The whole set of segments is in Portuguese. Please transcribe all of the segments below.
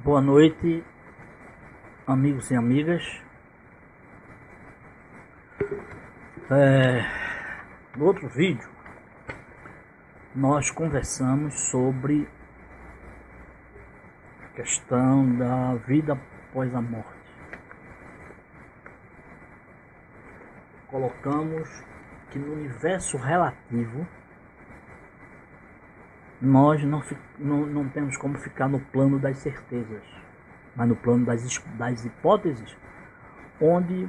Boa noite, amigos e amigas. No outro vídeo, nós conversamos sobre a questão da vida após a morte. Colocamos que no universo relativo nós não temos como ficar no plano das certezas, mas no plano das hipóteses, onde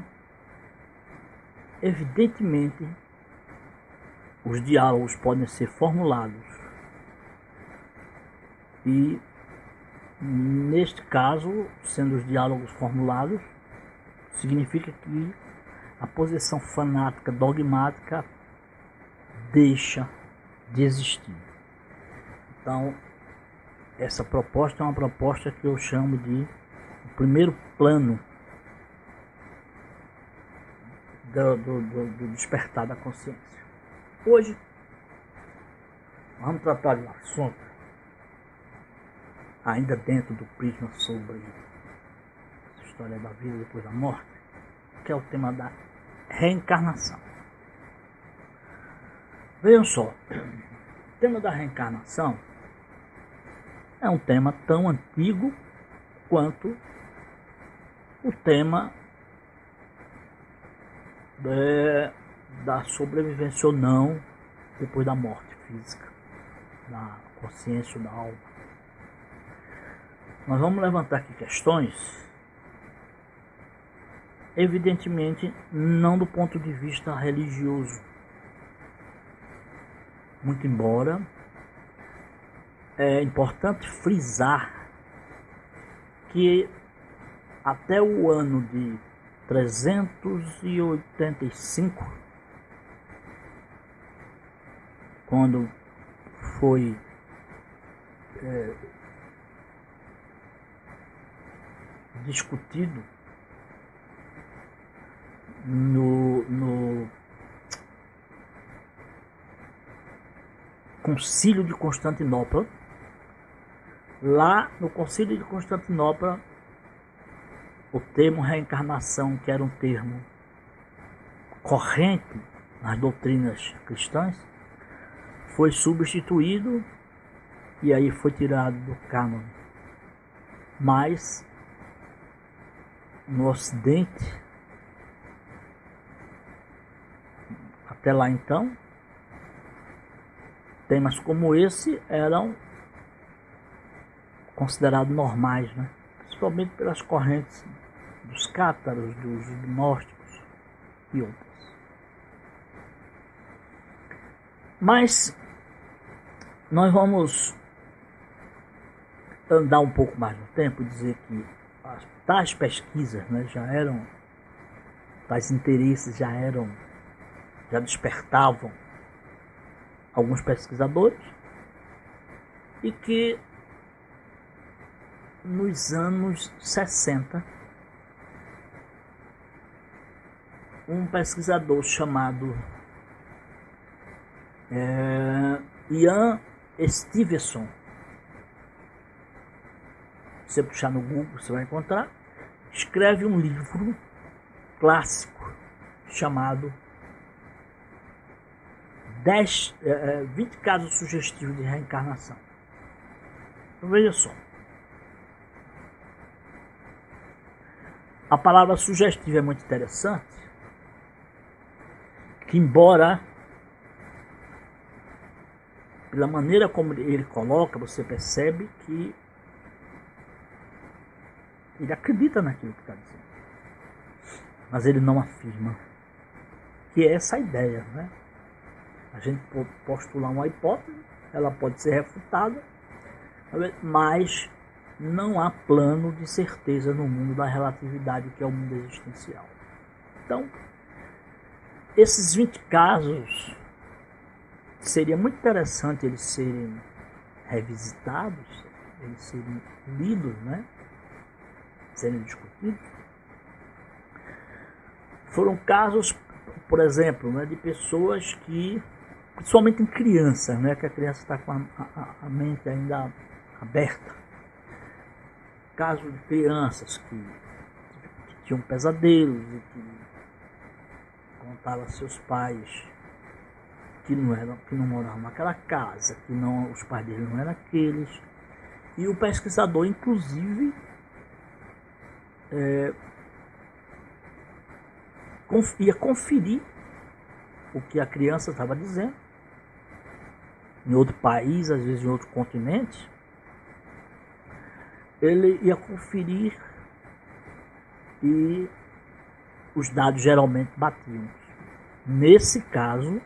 evidentemente os diálogos podem ser formulados. E neste caso, sendo os diálogos formulados, significa que a posição fanática, dogmática, deixa de existir. Então, essa proposta é uma proposta que eu chamo de o primeiro plano do despertar da consciência. Hoje, vamos tratar de um assunto, ainda dentro do prisma sobre a história da vida depois da morte, que é o tema da reencarnação. Vejam só, o tema da reencarnação é um tema tão antigo quanto o tema da sobrevivência ou não depois da morte física, da consciência ou da alma. Nós vamos levantar aqui questões, evidentemente não do ponto de vista religioso, muito embora é importante frisar que até o ano de 385, quando foi discutido no Concílio de Constantinopla. Lá no Concílio de Constantinopla, o termo reencarnação, que era um termo corrente nas doutrinas cristãs, foi substituído e aí foi tirado do cânone. Mas no Ocidente, até lá então, temas como esse eram considerados normais, né? Principalmente pelas correntes dos cátaros, dos gnósticos e outras. Mas nós vamos andar um pouco mais no tempo e dizer que tais pesquisas, né, tais interesses já despertavam alguns pesquisadores, e que nos anos 60 um pesquisador chamado Ian Stevenson, se você puxar no Google você vai encontrar, escreve um livro clássico chamado 20 casos sugestivos de reencarnação. Então veja só, a palavra sugestiva é muito interessante, que embora pela maneira como ele coloca, você percebe que ele acredita naquilo que está dizendo, mas ele não afirma, que é essa ideia, né? A gente pode postular uma hipótese, ela pode ser refutada, mas não há plano de certeza no mundo da relatividade, que é o mundo existencial. Então, esses 20 casos, seria muito interessante eles serem revisitados, eles serem lidos, né? Serem discutidos. Foram casos, por exemplo, né, de pessoas que, principalmente em crianças, né, que a criança está com a mente ainda aberta, caso de crianças que tinham pesadelos e que contaram a seus pais que não moravam naquela casa, que os pais deles não eram aqueles. E o pesquisador, inclusive, ia conferir o que a criança estava dizendo em outro país, às vezes em outro continente. Ele ia conferir e os dados geralmente batiam. Nesse caso,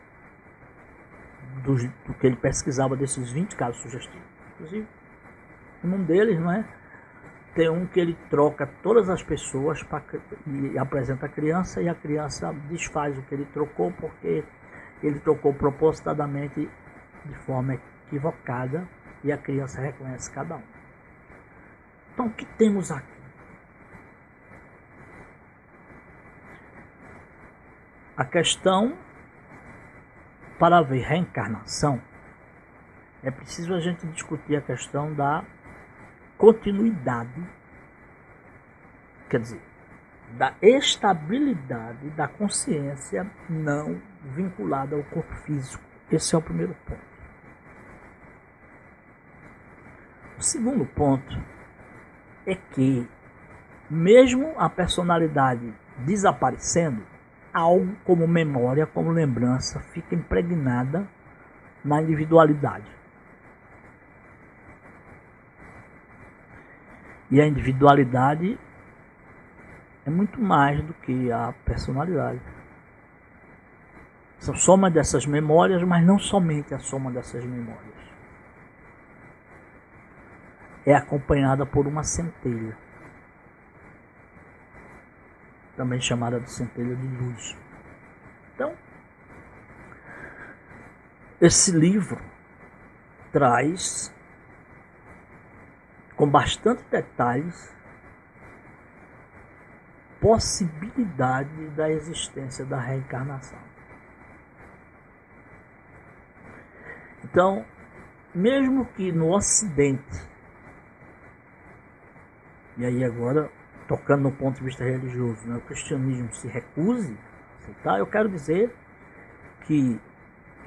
do que ele pesquisava desses 20 casos sugestivos. Inclusive, um deles, não é? Tem um que ele troca todas as pessoas e apresenta a criança, e a criança desfaz o que ele trocou, porque ele trocou propositadamente de forma equivocada, e a criança reconhece cada um. Então, o que temos aqui? A questão, para haver reencarnação, é preciso a gente discutir a questão da continuidade, quer dizer, da estabilidade da consciência não vinculada ao corpo físico. Esse é o primeiro ponto. O segundo ponto é que, mesmo a personalidade desaparecendo, algo como memória, como lembrança, fica impregnada na individualidade. E a individualidade é muito mais do que a personalidade. São soma dessas memórias, mas não somente a soma dessas memórias. É acompanhada por uma centelha, também chamada de centelha de luz. Então, esse livro traz com bastante detalhes possibilidade da existência da reencarnação. Então, mesmo que no Ocidente, e aí agora tocando no ponto de vista religioso, né, o cristianismo se recuse a aceitar, eu quero dizer que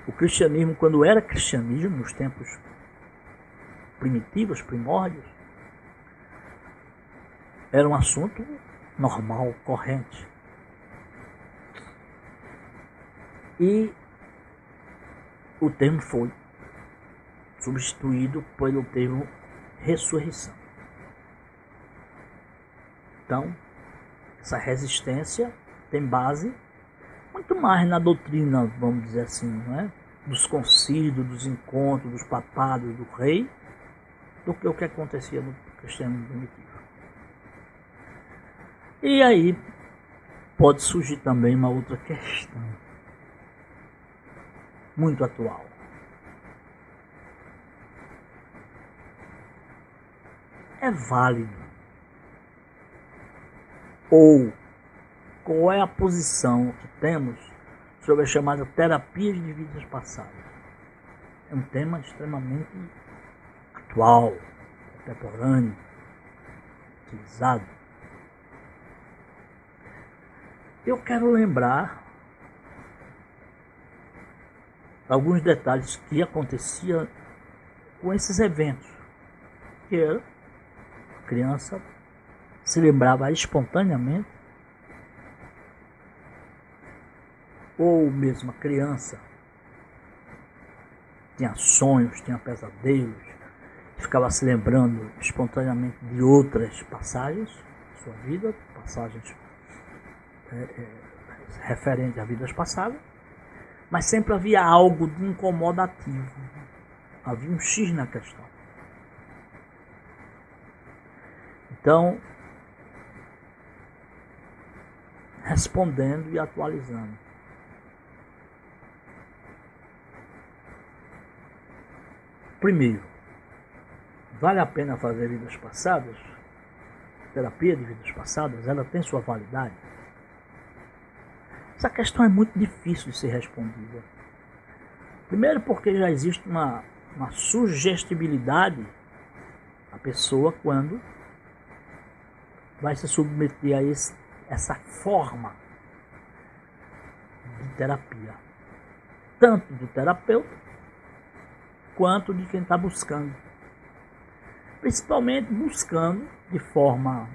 o cristianismo, quando era cristianismo, nos tempos primitivos, primórdios, era um assunto normal, corrente. E o termo foi substituído pelo termo ressurreição. Então, essa resistência tem base muito mais na doutrina, vamos dizer assim, não é? Dos concílios, dos encontros, dos papados, do rei, do que o que acontecia no cristianismo primitivo. E aí pode surgir também uma outra questão muito atual. É válido? Ou qual é a posição que temos sobre a chamada terapia de vidas passadas? É um tema extremamente atual, contemporâneo, utilizado. Eu quero lembrar alguns detalhes que aconteciam com esses eventos, que era a criança se lembrava espontaneamente, ou mesmo a criança tinha sonhos, tinha pesadelos, ficava se lembrando espontaneamente de outras passagens da sua vida, passagens referentes a vidas passadas, mas sempre havia algo de incomodativo, havia um X na questão. Então, respondendo e atualizando. Primeiro, vale a pena fazer vidas passadas? Terapia de vidas passadas, ela tem sua validade? Essa questão é muito difícil de ser respondida. Primeiro porque já existe uma sugestibilidade à pessoa quando vai se submeter a essa forma de terapia, tanto do terapeuta quanto de quem está buscando, principalmente buscando de forma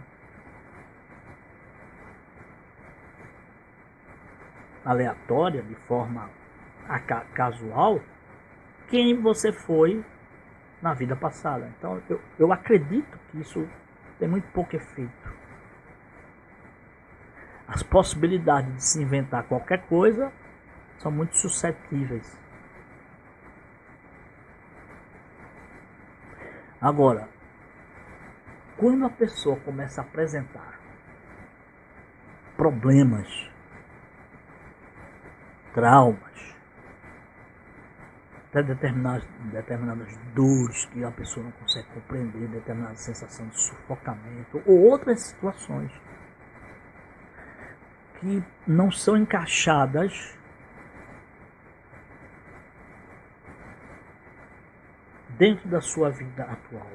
aleatória, de forma casual, quem você foi na vida passada. Então eu acredito que isso tem muito pouco efeito. As possibilidades de se inventar qualquer coisa são muito suscetíveis. Agora, quando a pessoa começa a apresentar problemas, traumas, até determinadas dores que a pessoa não consegue compreender, determinada sensação de sufocamento ou outras situações que não são encaixadas dentro da sua vida atual.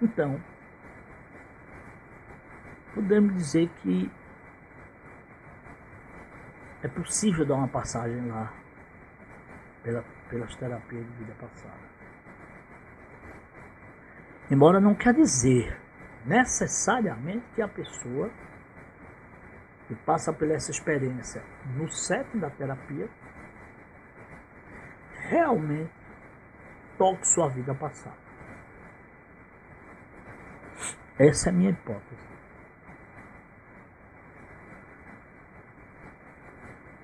Então, podemos dizer que é possível dar uma passagem lá pelas terapias de vida passada. Embora não quer dizer necessariamente que a pessoa que passa por essa experiência no setting da terapia realmente toque sua vida passada. Essa é a minha hipótese.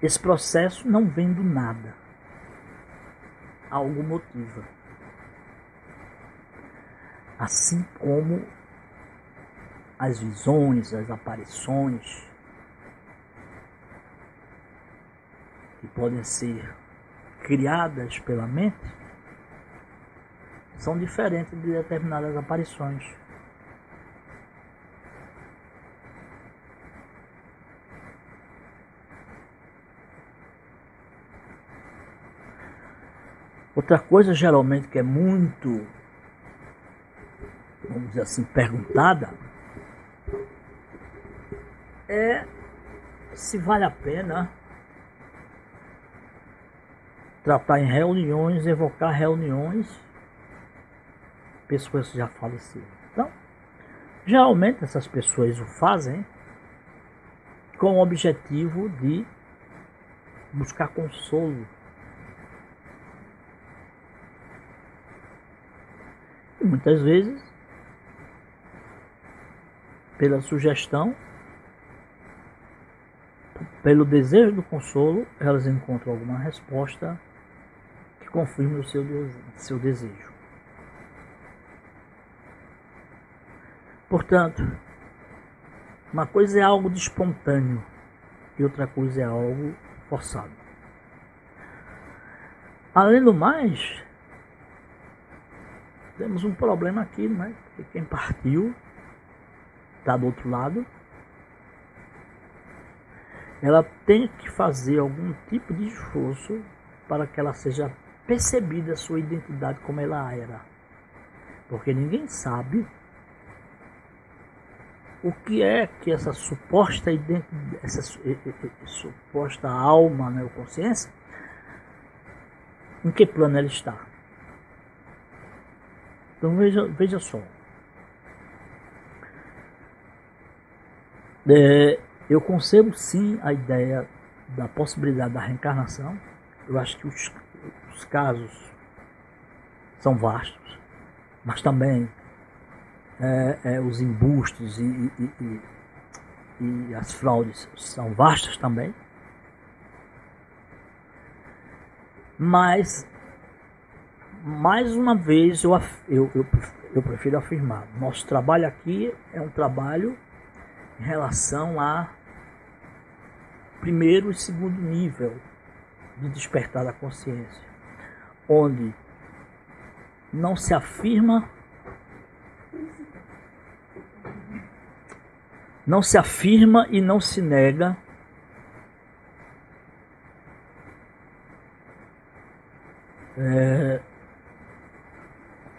Esse processo não vem do nada. Algo motiva. Assim como as visões, as aparições, que podem ser criadas pela mente, são diferentes de determinadas aparições. Outra coisa, geralmente, que é muito, vamos dizer assim, perguntada, é se vale a pena tratar em reuniões, evocar reuniões, pessoas que já faleceram. Então, geralmente essas pessoas o fazem com o objetivo de buscar consolo. E muitas vezes, pela sugestão, pelo desejo do consolo, elas encontram alguma resposta que confirme o seu desejo. Portanto, uma coisa é algo de espontâneo e outra coisa é algo forçado. Além do mais, temos um problema aqui, né? Porque quem partiu está do outro lado. Ela tem que fazer algum tipo de esforço para que ela seja percebida a sua identidade como ela era. Porque ninguém sabe o que é que essa suposta identidade, essa suposta alma, né, ou consciência, em que plano ela está. Então veja só. Eu concebo sim a ideia da possibilidade da reencarnação. Eu acho que os casos são vastos, mas também os embustes e as fraudes são vastas também. Mas, mais uma vez, eu prefiro afirmar, nosso trabalho aqui é um trabalho em relação a primeiro e segundo nível de despertar da consciência, onde não se afirma e não se nega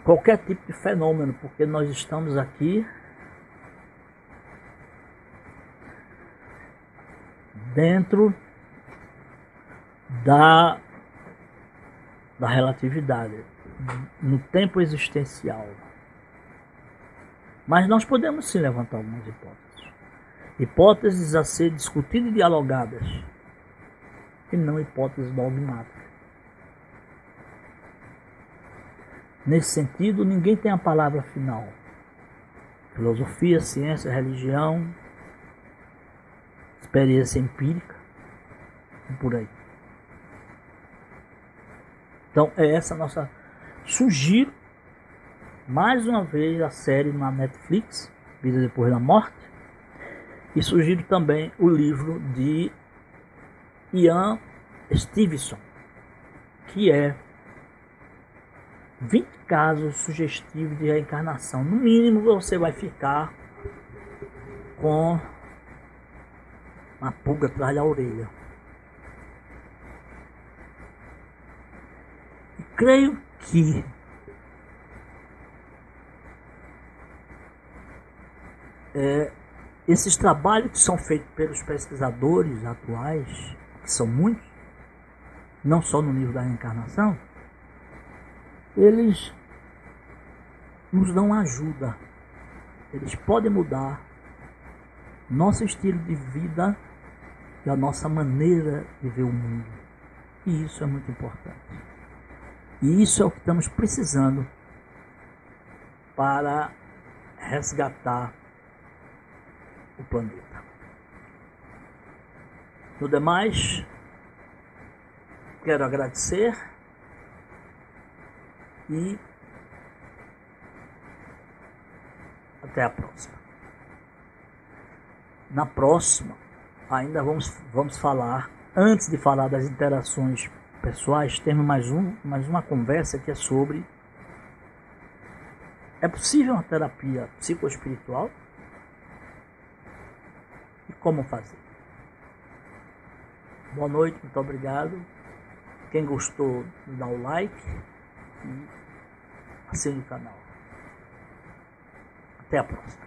qualquer tipo de fenômeno, porque nós estamos aqui dentro da relatividade, no tempo existencial. Mas nós podemos sim levantar algumas hipóteses. Hipóteses a ser discutidas e dialogadas, e não hipóteses dogmáticas. Nesse sentido, ninguém tem a palavra final. Filosofia, ciência, religião, experiência empírica, e por aí. Então, é essa a nossa... Sugiro, mais uma vez, a série na Netflix, Vida Depois da Morte, e sugiro também o livro de Ian Stevenson, que é 20 casos sugestivos de reencarnação. No mínimo, você vai ficar com uma pulga atrás da orelha. E creio que esses trabalhos que são feitos pelos pesquisadores atuais, que são muitos, não só no nível da reencarnação, eles nos dão ajuda. Eles podem mudar nosso estilo de vida e a nossa maneira de ver o mundo. E isso é muito importante. E isso é o que estamos precisando para resgatar o planeta. No demais, quero agradecer e até a próxima. Na próxima, ainda vamos falar, antes de falar das interações pessoais, temos mais uma conversa que é sobre: é possível uma terapia psicoespiritual? E como fazer? Boa noite, muito obrigado. Quem gostou, dá o like e assine o canal. Até a próxima.